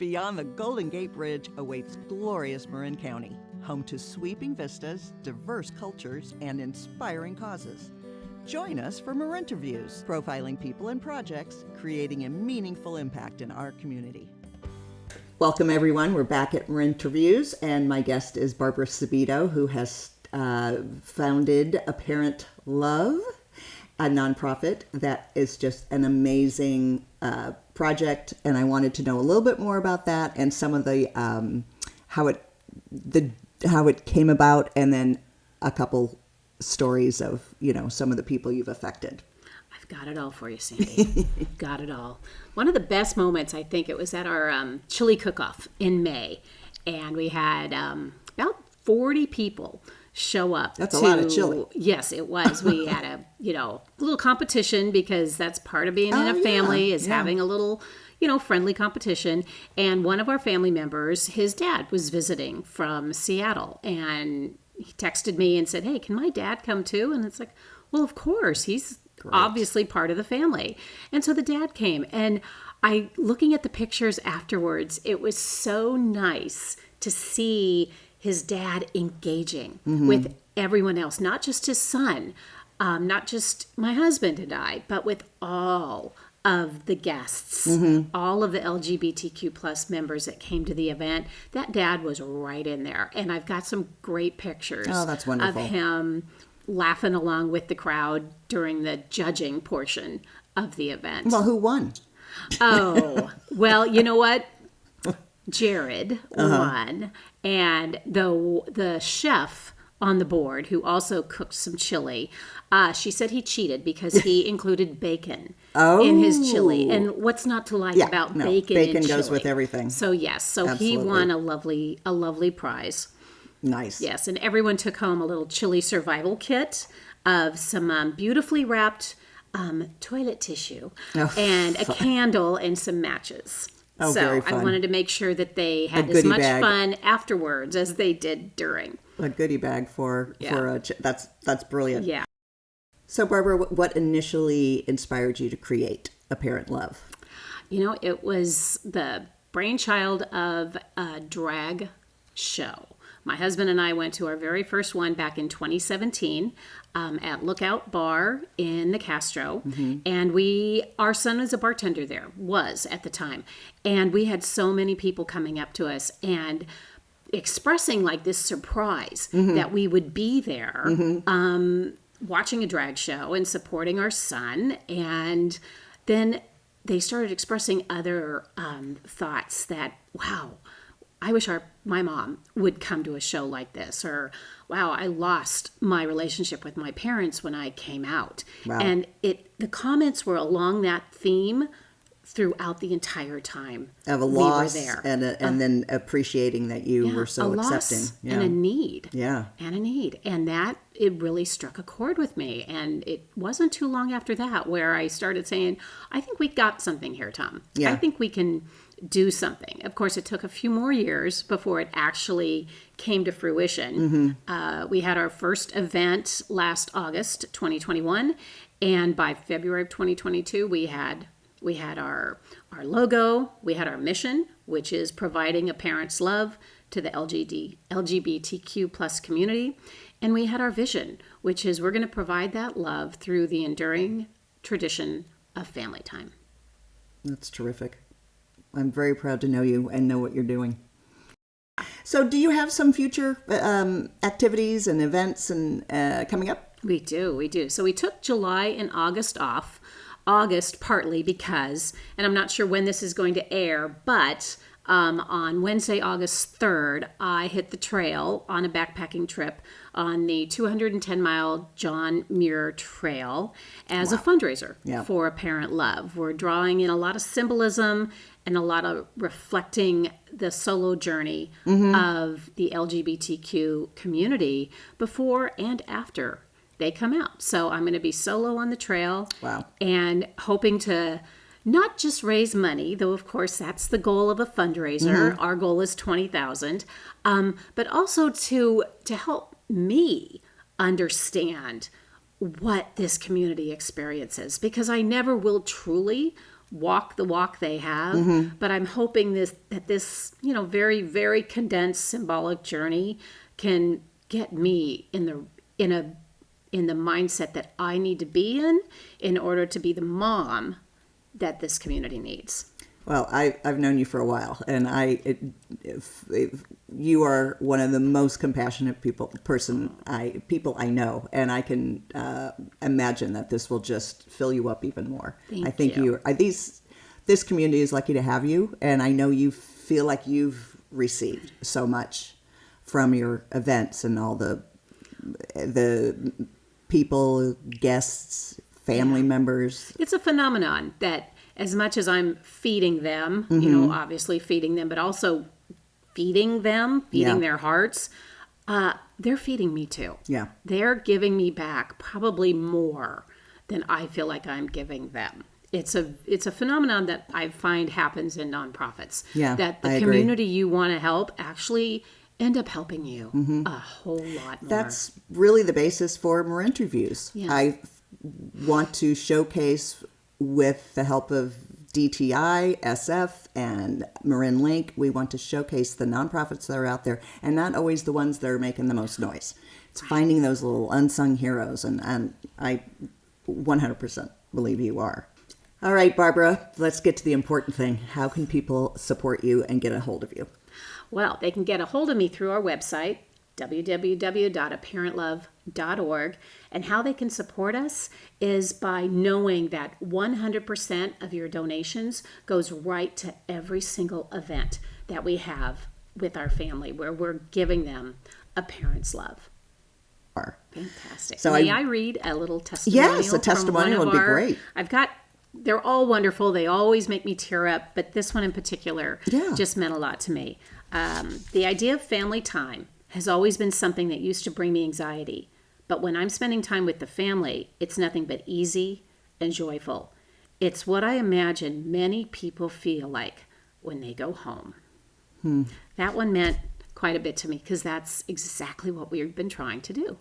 Beyond the Golden Gate Bridge awaits glorious Marin County, home to sweeping vistas, diverse cultures, and inspiring causes. Join us for Marinterviews, profiling people and projects, creating a meaningful impact in our community. Welcome, everyone. We're back at Marinterviews, and my guest is Barbara Sabido, who has founded ApParent Love, a nonprofit that is just an amazing project, and I wanted to know a little bit more about that and some of the how it came about, and then a couple stories of some of the people you've affected. I've got it all for you, Sandy. Got it all. One of the best moments, I think, it was at our chili cook-off in May, and we had about 40 people show up. That's a lot of chili. Yes, it was. We had a little competition, because that's part of being in a family is having a little friendly competition. And one of our family members, his dad was visiting from Seattle, and he texted me and said, "Hey, can my dad come too?" And it's like, well, of course, he's obviously part of the family. And so the dad came, and looking at the pictures afterwards, it was so nice to see his dad engaging with everyone else, not just his son, not just my husband and I, but with all of the guests, all of the LGBTQ plus members that came to the event. That dad was right in there. And I've got some great pictures that's wonderful. of him laughing along with the crowd during the judging portion of the event. Well, who won? Oh, well, you know what? Jared won, and the chef on the board, who also cooked some chili, she said he cheated because he included bacon in his chili. And what's not to like about bacon in chili? Goes with everything. So yes, Absolutely. He won a lovely prize. Nice. Yes, and everyone took home a little chili survival kit of some beautifully wrapped toilet tissue and a candle and some matches. Oh, so very fun. I wanted to make sure that they had as much fun afterwards as they did during. A goodie bag for that's brilliant. Yeah. So Barbara, what initially inspired you to create ApParent Love? It was the brainchild of a drag show. My husband and I went to our very first one back in 2017 at Lookout Bar in the Castro. And our son was a bartender there, was at the time. And we had so many people coming up to us and expressing like this surprise that we would be there watching a drag show and supporting our son. And then they started expressing other thoughts that, wow, I wish my mom would come to a show like this, or wow, I lost my relationship with my parents when I came out. Wow. And the comments were along that theme throughout the entire time of a loss we were there. And then appreciating that you were so accepting. And a need. Yeah. And a need. And that, it really struck a chord with me. And it wasn't too long after that where I started saying, I think we got something here, Tom. Yeah. I think we can do something. Of course, it took a few more years before it actually came to fruition. We had our first event last August 2021, and by February of 2022, we had our logo, we had our mission, which is providing a parent's love to the LGBTQ plus community, and we had our vision, which is we're going to provide that love through the enduring tradition of family time. That's terrific. I'm very proud to know you and know what you're doing. So do you have some future activities and events and coming up? We do. So we took July and August off. August partly because, and I'm not sure when this is going to air, but on Wednesday, August 3rd, I hit the trail on a backpacking trip on the 210-mile John Muir Trail as a fundraiser for ApParent Love. We're drawing in a lot of symbolism and a lot of reflecting the solo journey of the LGBTQ community before and after they come out. So I'm going to be solo on the trail. Wow. And hoping to not just raise money, though of course that's the goal of a fundraiser. Our goal is $20,000, but also to help me understand what this community experiences, because I never will truly walk the walk they have, but I'm hoping that this, very, very condensed symbolic journey can get me in the mindset that I need to be in order to be the mom that this community needs. Well, I've known you for a while, and you are one of the most compassionate people I know, and I can imagine that this will just fill you up even more. I think this community is lucky to have you, and I know you feel like you've received so much from your events and all the people, guests, family members. It's a phenomenon that, as much as I'm feeding them, obviously feeding them, but also feeding their hearts, they're feeding me too. Yeah. They're giving me back probably more than I feel like I'm giving them. It's a phenomenon that I find happens in nonprofits. Yeah, that the I community you want to help actually end up helping you a whole lot more. That's really the basis for Marinterviews. Yeah. I want to showcase, with the help of DTI, SF, and Marin Link, we want to showcase the nonprofits that are out there, and not always the ones that are making the most noise. It's finding those little unsung heroes, and I 100% believe you are. All right, Barbara, let's get to the important thing. How can people support you and get a hold of you? Well, they can get a hold of me through our website, www.apparentlove.org, and how they can support us is by knowing that 100% of your donations goes right to every single event that we have with our family, where we're giving them a parent's love. Fantastic. So May I read a little testimonial? Yes, a testimonial would be great. They're all wonderful. They always make me tear up, but this one in particular just meant a lot to me. The idea of family time has always been something that used to bring me anxiety. But when I'm spending time with the family, it's nothing but easy and joyful. It's what I imagine many people feel like when they go home. That one meant quite a bit to me, because that's exactly what we've been trying to do.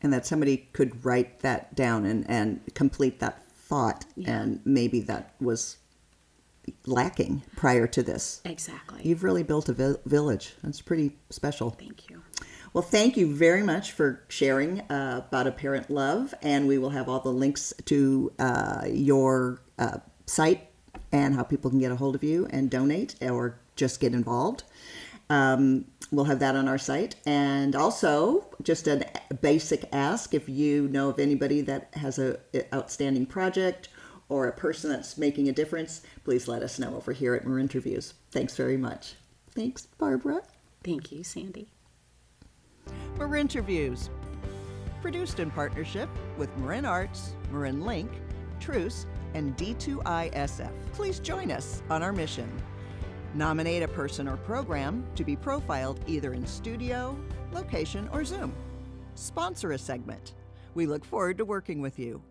And that somebody could write that down and complete that thought, and maybe that was lacking prior to this. Exactly. You've really built a village. That's pretty special. Thank you. Well, thank you very much for sharing about ApParent Love, and we will have all the links to your site and how people can get a hold of you and donate or just get involved. We'll have that on our site. And also, just a basic ask, if you know of anybody that has an outstanding project or a person that's making a difference, please let us know over here at Marinterviews. Thanks very much. Thanks, Barbara. Thank you, Sandy. Marinterviews, produced in partnership with Marin Arts, Marin Link, Truce, and D2ISF. Please join us on our mission. Nominate a person or program to be profiled either in studio, location, or Zoom. Sponsor a segment. We look forward to working with you.